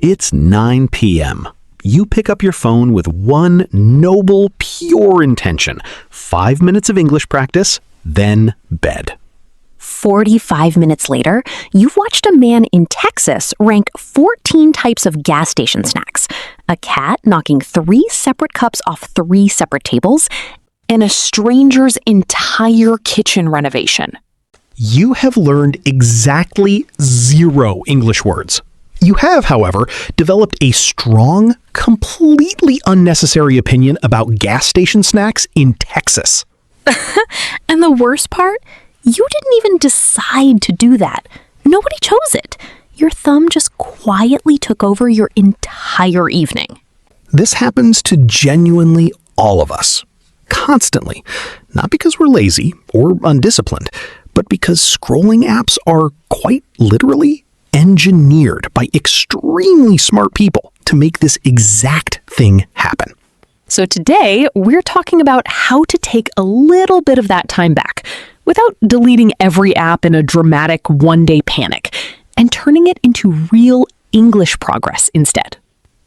It's 9 p.m. You pick up your phone with one noble, pure intention. 5 minutes of English practice, then bed. 45 minutes later, you've watched a man in Texas rank 14 types of gas station snacks, a cat knocking 3 separate cups off 3 separate tables, and a stranger's entire kitchen renovation. You have learned exactly 0 English words. You have, however, developed a strong, completely unnecessary opinion about gas station snacks in Texas. And the worst part? You didn't even decide to do that. Nobody chose it. Your thumb just quietly took over your entire evening. This happens to genuinely all of us. Constantly. Not because we're lazy or undisciplined, but because scrolling apps are quite literally engineered by extremely smart people to make this exact thing happen. So today, we're talking about how to take a little bit of that time back without deleting every app in a dramatic one-day panic and turning it into real English progress instead.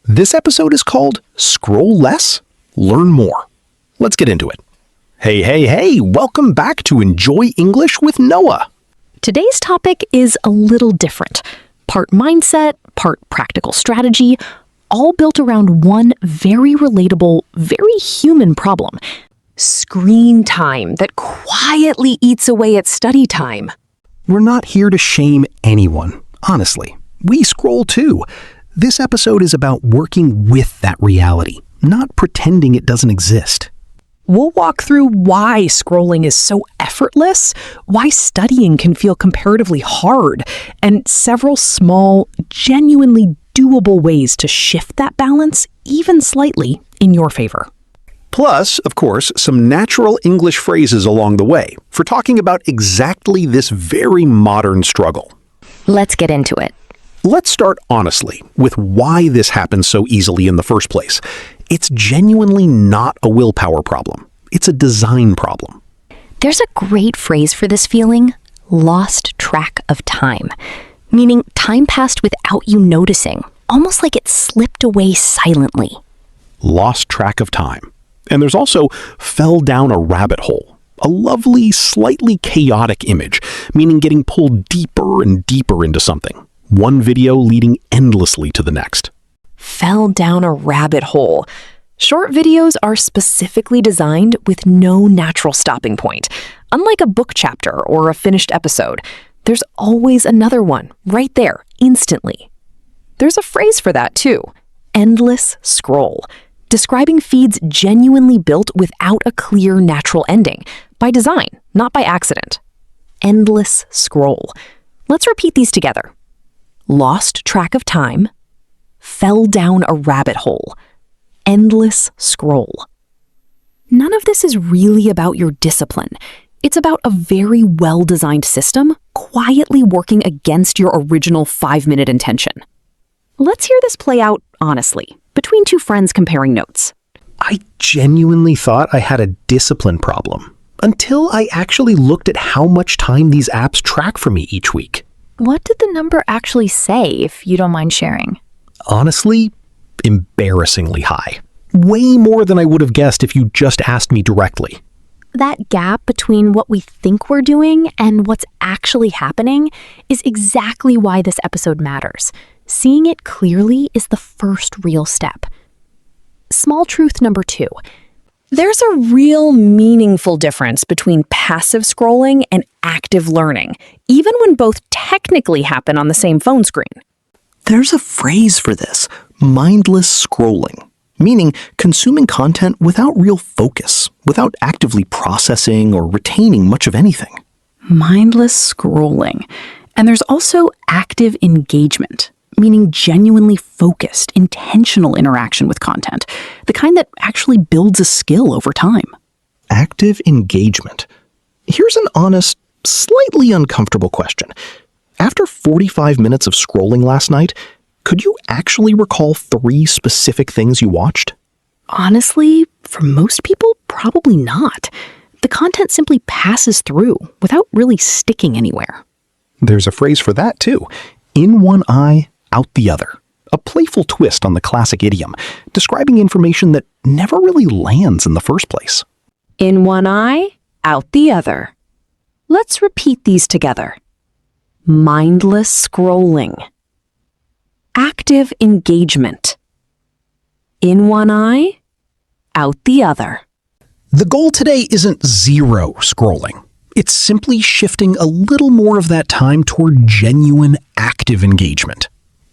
This episode is called Scroll Less, Learn More. Let's get into it. Hey, welcome back to Enjoy English with Noah. Today's topic is a little different. Part mindset, part practical strategy, all built around one very relatable, very human problem. Screen time that quietly eats away at study time. We're not here to shame anyone, honestly. We scroll too. This episode is about working with that reality, not pretending it doesn't exist. We'll walk through why scrolling is so effortless, why studying can feel comparatively hard, and several small, genuinely doable ways to shift that balance, even slightly, in your favor. Plus, of course, some natural English phrases along the way for talking about exactly this very modern struggle. Let's get into it. Let's start honestly with why this happens so easily in the first place. It's genuinely not a willpower problem. It's a design problem. There's a great phrase for this feeling, lost track of time, meaning time passed without you noticing, almost like it slipped away silently. Lost track of time. And there's also fell down a rabbit hole, a lovely, slightly chaotic image, meaning getting pulled deeper and deeper into something, one video leading endlessly to the next. Fell down a rabbit hole. Short videos are specifically designed with no natural stopping point. Unlike a book chapter or a finished episode, there's always another one right there, instantly. There's a phrase for that too, endless scroll, describing feeds genuinely built without a clear natural ending, by design, not by accident. Endless scroll. Let's repeat these together. Lost track of time, fell down a rabbit hole, endless scroll. None of this is really about your discipline. It's about a very well-designed system quietly working against your original 5-minute intention. Let's hear this play out honestly, between 2 friends comparing notes. I genuinely thought I had a discipline problem until I actually looked at how much time these apps track for me each week. What did the number actually say, if you don't mind sharing? Honestly, embarrassingly high. Way more than I would have guessed if you just asked me directly. That gap between what we think we're doing and what's actually happening is exactly why this episode matters. Seeing it clearly is the first real step. Small truth number 2. There's a real meaningful difference between passive scrolling and active learning, even when both technically happen on the same phone screen. There's a phrase for this, mindless scrolling, meaning consuming content without real focus, without actively processing or retaining much of anything. Mindless scrolling. And there's also active engagement, meaning genuinely focused, intentional interaction with content, the kind that actually builds a skill over time. Active engagement. Here's an honest, slightly uncomfortable question. After 45 minutes of scrolling last night, could you actually recall 3 specific things you watched? Honestly, for most people, probably not. The content simply passes through without really sticking anywhere. There's a phrase for that too. In one eye, out the other. a playful twist on the classic idiom, describing information that never really lands in the first place. In one eye, out the other. Let's repeat these together. Mindless scrolling. Active engagement. In one eye, out the other. The goal today isn't zero scrolling. It's simply shifting a little more of that time toward genuine active engagement.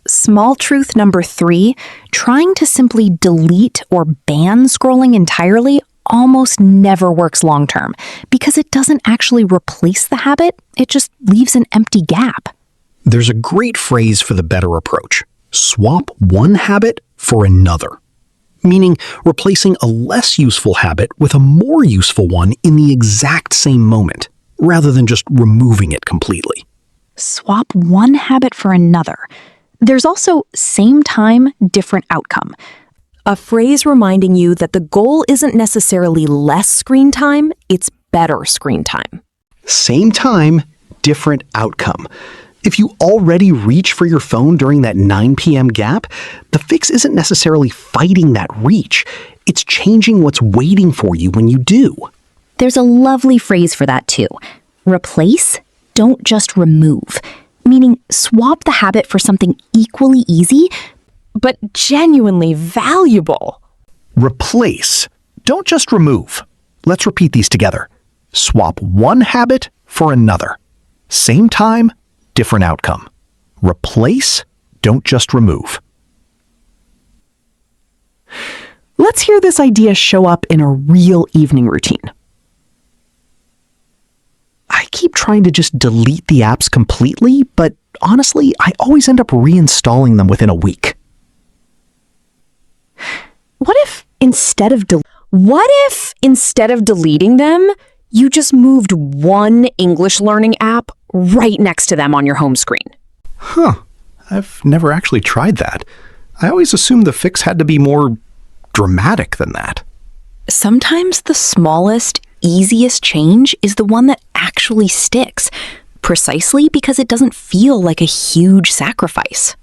Small truth number 3, trying to simply delete or ban scrolling entirely almost never works long term because it doesn't actually replace the habit, it just leaves an empty gap. There's a great phrase for the better approach. Swap one habit for another. Meaning replacing a less useful habit with a more useful one in the exact same moment, rather than just removing it completely. Swap one habit for another. There's also same time, different outcome. A phrase reminding you that the goal isn't necessarily less screen time, it's better screen time. Same time, different outcome. If you already reach for your phone during that 9 p.m. gap, the fix isn't necessarily fighting that reach. It's changing what's waiting for you when you do. There's a lovely phrase for that too. Replace, don't just remove. Meaning swap the habit for something equally easy, But genuinely valuable. Replace, don't just remove. Let's repeat these together. Swap one habit for another. Same time, different outcome. Replace, don't just remove. Let's hear this idea show up in a real evening routine. I keep trying to just delete the apps completely, but honestly, I always end up reinstalling them within a week. What if instead of deleting them, you just moved one English learning app right next to them on your home screen? Huh. I've never actually tried that. I always assumed the fix had to be more dramatic than that. Sometimes the smallest, easiest change is the one that actually sticks, precisely because it doesn't feel like a huge sacrifice.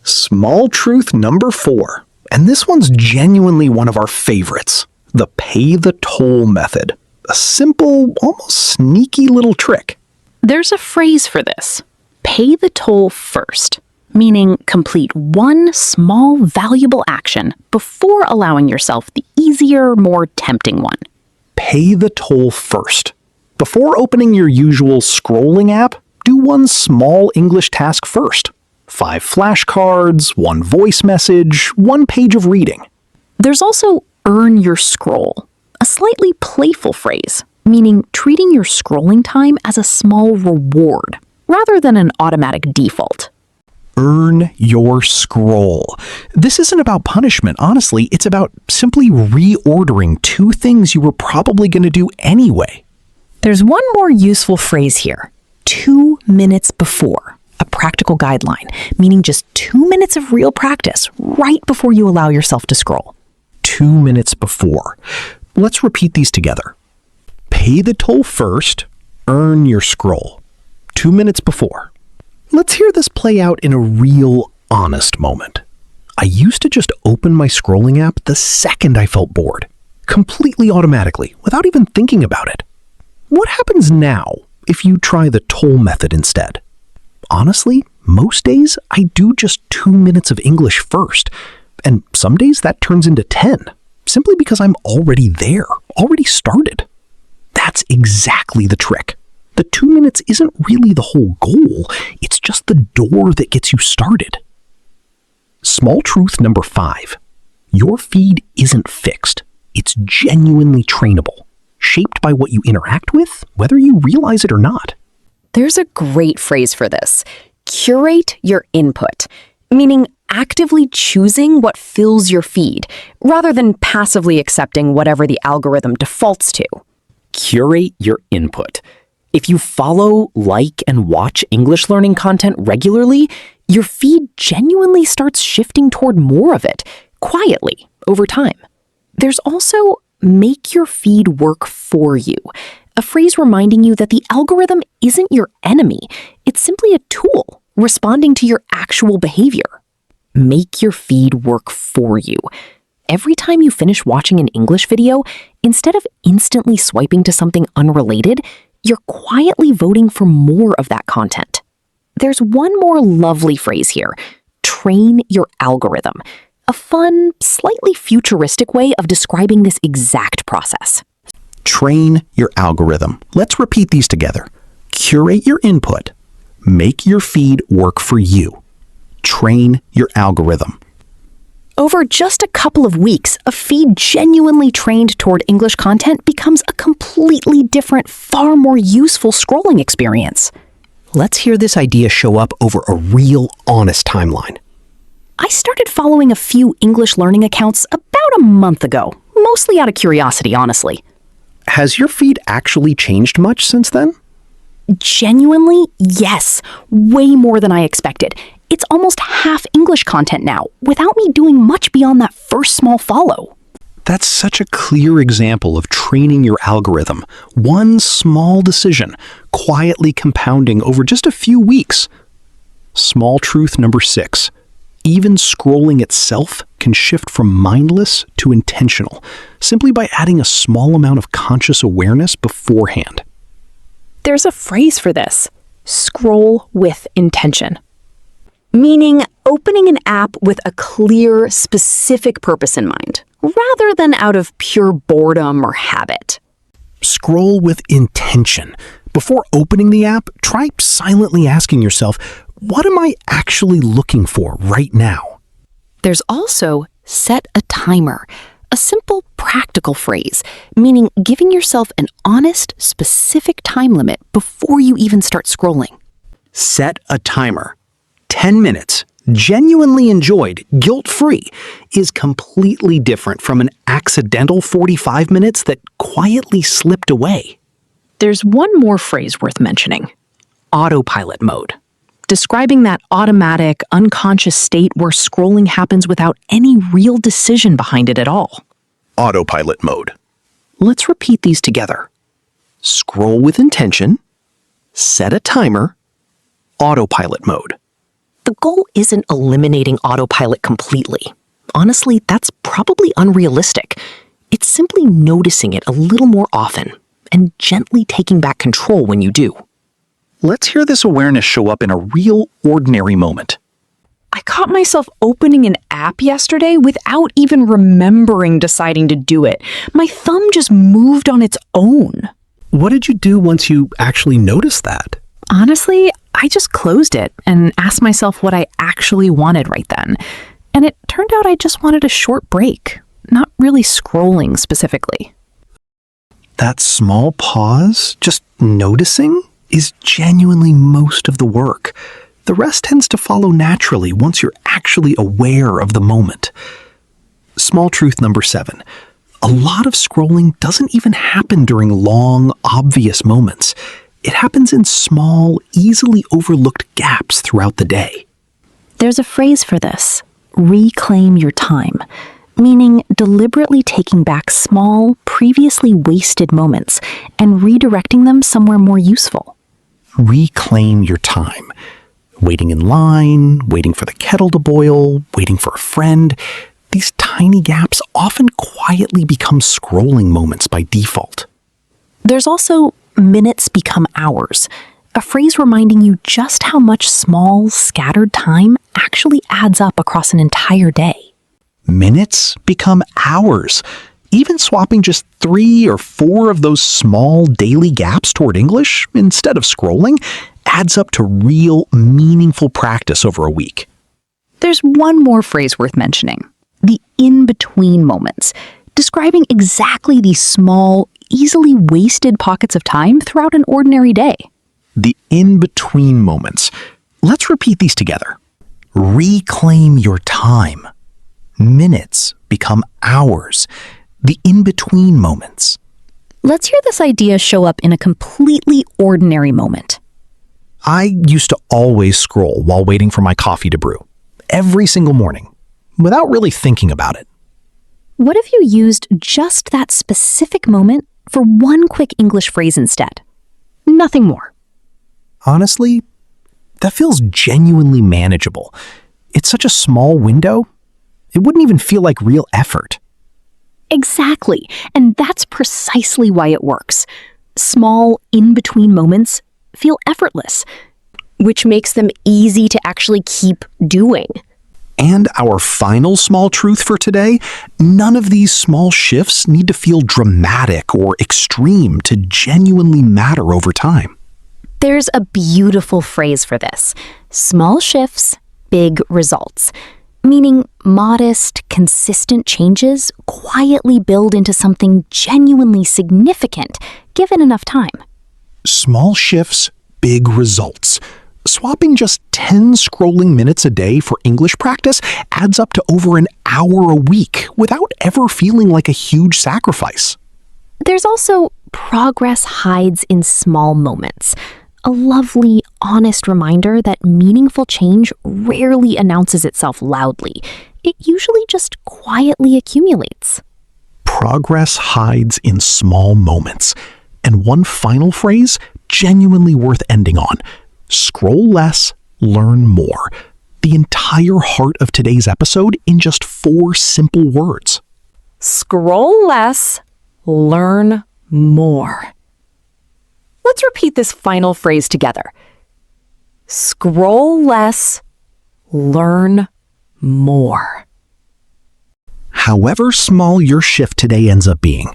Small truth number 4. And this one's genuinely one of our favorites. The pay the toll method. A simple, almost sneaky little trick. there's a phrase for this. Pay the toll first, meaning complete one small valuable action before allowing yourself the easier, more tempting one. Pay the toll first. Before opening your usual scrolling app, do one small English task first. 5 flashcards, 1 voice message, 1 page of reading. There's also earn your scroll, a slightly playful phrase, meaning treating your scrolling time as a small reward rather than an automatic default. Earn your scroll. This isn't about punishment, honestly. It's about simply reordering 2 things you were probably going to do anyway. There's one more useful phrase here. 2 minutes before. A practical guideline, meaning just 2 minutes of real practice right before you allow yourself to scroll. 2 minutes before. Let's repeat these together. Pay the toll first, earn your scroll. 2 minutes before. Let's hear this play out in a real, honest moment. I used to just open my scrolling app the second I felt bored, completely automatically, without even thinking about it. What happens now if you try the toll method instead? Honestly, most days I do just 2 minutes of English first, and some days that turns into 10, simply because I'm already there, already started. That's exactly the trick. The 2 minutes isn't really the whole goal, it's just the door that gets you started. Small truth number 5. Your feed isn't fixed. It's genuinely trainable, shaped by what you interact with, whether you realize it or not. There's a great phrase for this. Curate your input, meaning actively choosing what fills your feed, rather than passively accepting whatever the algorithm defaults to. Curate your input. If you follow, like, and watch English learning content regularly, your feed genuinely starts shifting toward more of it, quietly, over time. There's also make your feed work for you, a phrase reminding you that the algorithm isn't your enemy. It's simply a tool responding to your actual behavior. Make your feed work for you. Every time you finish watching an English video, instead of instantly swiping to something unrelated, you're quietly voting for more of that content. There's one more lovely phrase here: train your algorithm. A fun, slightly futuristic way of describing this exact process. Train your algorithm. Let's repeat these together. Curate your input. Make your feed work for you. Train your algorithm. Over just a couple of weeks, a feed genuinely trained toward English content becomes a completely different, far more useful scrolling experience. Let's hear this idea show up over a real, honest timeline. I started following a few English learning accounts about a month ago, mostly out of curiosity, honestly. Has your feed actually changed much since then? Genuinely, yes. Way more than I expected. It's almost half English content now, without me doing much beyond that first small follow. That's such a clear example of training your algorithm. One small decision, quietly compounding over just a few weeks. Small truth number 6. Even scrolling itself can shift from mindless to intentional, simply by adding a small amount of conscious awareness beforehand. There's a phrase for this: scroll with intention. Meaning opening an app with a clear, specific purpose in mind, rather than out of pure boredom or habit. Scroll with intention. Before opening the app, try silently asking yourself, what am I actually looking for right now? There's also set a timer, a simple, practical phrase, meaning giving yourself an honest, specific time limit before you even start scrolling. Set a timer. 10 minutes, genuinely enjoyed, guilt-free, is completely different from an accidental 45 minutes that quietly slipped away. There's one more phrase worth mentioning: autopilot mode. Describing that automatic, unconscious state where scrolling happens without any real decision behind it at all. Autopilot mode. Let's repeat these together. Scroll with intention, set a timer, autopilot mode. The goal isn't eliminating autopilot completely. Honestly, that's probably unrealistic. It's simply noticing it a little more often and gently taking back control when you do. Let's hear this awareness show up in a real, ordinary moment. I caught myself opening an app yesterday without even remembering deciding to do it. My thumb just moved on its own. What did you do once you actually noticed that? Honestly, I just closed it and asked myself what I actually wanted right then. And it turned out I just wanted a short break, not really scrolling specifically. That small pause, just noticing, is genuinely most of the work. The rest tends to follow naturally once you're actually aware of the moment. Small truth number 7. A lot of scrolling doesn't even happen during long, obvious moments. It happens in small, easily overlooked gaps throughout the day. There's a phrase for this: reclaim your time, meaning deliberately taking back small, previously wasted moments and redirecting them somewhere more useful. Reclaim your time. Waiting in line, waiting for the kettle to boil, waiting for a friend. These tiny gaps often quietly become scrolling moments by default. There's also minutes become hours, a phrase reminding you just how much small, scattered time actually adds up across an entire day. Minutes become hours. Even swapping just 3 or 4 of those small daily gaps toward English instead of scrolling adds up to real, meaningful practice over a week. There's one more phrase worth mentioning: the in-between moments, describing exactly these small, easily wasted pockets of time throughout an ordinary day. The in-between moments. Let's repeat these together. Reclaim your time. Minutes become hours. The in-between moments. Let's hear this idea show up in a completely ordinary moment. I used to always scroll while waiting for my coffee to brew. Every single morning. Without really thinking about it. What if you used just that specific moment for one quick English phrase instead? Nothing more. Honestly, that feels genuinely manageable. It's such a small window, it wouldn't even feel like real effort. Exactly, and that's precisely why it works. Small, in-between moments feel effortless, which makes them easy to actually keep doing. And our final small truth for today, none of these small shifts need to feel dramatic or extreme to genuinely matter over time. There's a beautiful phrase for this. Small shifts, big results. Meaning modest, consistent changes quietly build into something genuinely significant, given enough time. Small shifts, big results. Swapping just 10 scrolling minutes a day for English practice adds up to over an hour a week without ever feeling like a huge sacrifice. There's also progress hides in small moments. A lovely, honest reminder that meaningful change rarely announces itself loudly. It usually just quietly accumulates. Progress hides in small moments. And one final phrase, genuinely worth ending on. Scroll less, learn more. The entire heart of today's episode in just 4 simple words. Scroll less, learn more. Let's repeat this final phrase together. Scroll less, learn more. However small your shift today ends up being,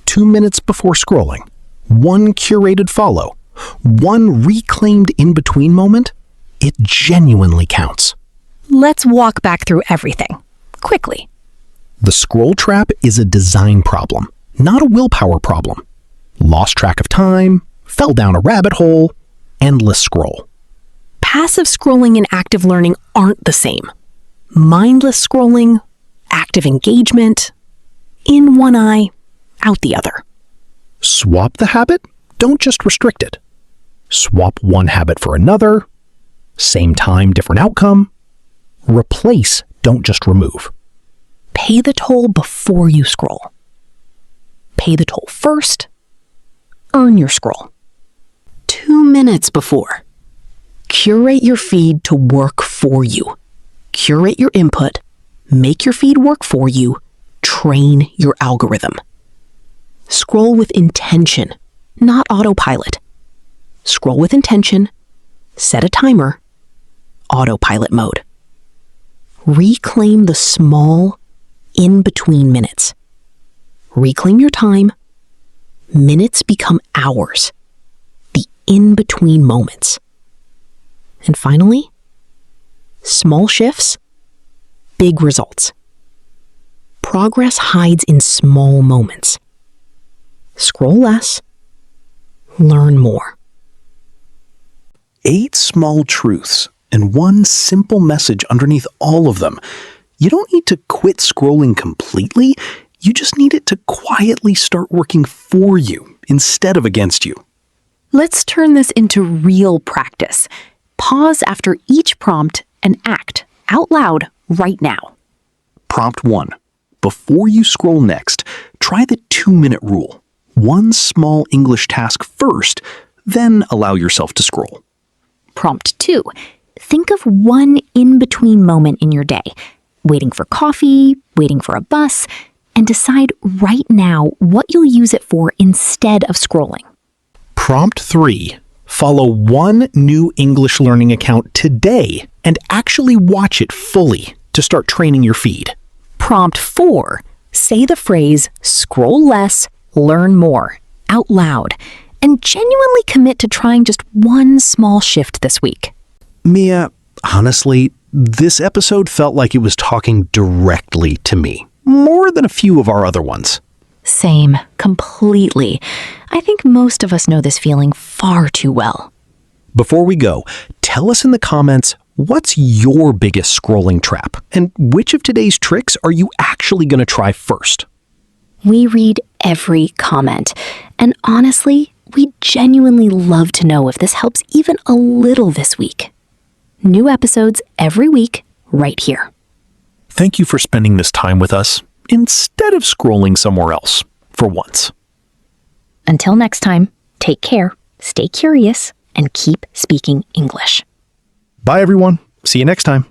2 minutes before scrolling, 1 curated follow, 1 reclaimed in-between moment, it genuinely counts. Let's walk back through everything, quickly. The scroll trap is a design problem, not a willpower problem. Lost track of time, fell down a rabbit hole, endless scroll. Passive scrolling and active learning aren't the same. Mindless scrolling, active engagement, in one eye, out the other. Swap the habit, don't just restrict it. Swap one habit for another, same time, different outcome. Replace, don't just remove. Pay the toll before you scroll. Pay the toll first, earn your scroll. 2 minutes before. Curate your feed to work for you. Curate your input, make your feed work for you, train your algorithm. Scroll with intention, not autopilot. Scroll with intention, set a timer, autopilot mode. Reclaim the small, in-between minutes. Reclaim your time. Minutes become hours. The in-between moments. And finally, small shifts, big results. Progress hides in small moments. Scroll less, learn more. 8 small truths and 1 simple message underneath all of them. You don't need to quit scrolling completely, you just need it to quietly start working for you instead of against you. Let's turn this into real practice. Pause after each prompt and act out loud right now. Prompt 1. Before you scroll next, try the 2-minute rule. 1 small English task first, then allow yourself to scroll. Prompt 2. Think of one in-between moment in your day. Waiting for coffee, waiting for a bus, and decide right now what you'll use it for instead of scrolling. Prompt 3. Follow 1 new English learning account today and actually watch it fully to start training your feed. Prompt 4. Say the phrase, scroll less, learn more, out loud, and genuinely commit to trying just 1 small shift this week. Mia, honestly, this episode felt like it was talking directly to me, more than a few of our other ones. Same, completely. I think most of us know this feeling far too well. Before we go, tell us in the comments, what's your biggest scrolling trap? And which of today's tricks are you actually going to try first? We read every comment, and honestly, we genuinely love to know if this helps even a little this week. New episodes every week, right here. Thank you for spending this time with us instead of scrolling somewhere else, for once. Until next time, take care, stay curious, and keep speaking English. Bye, everyone. See you next time.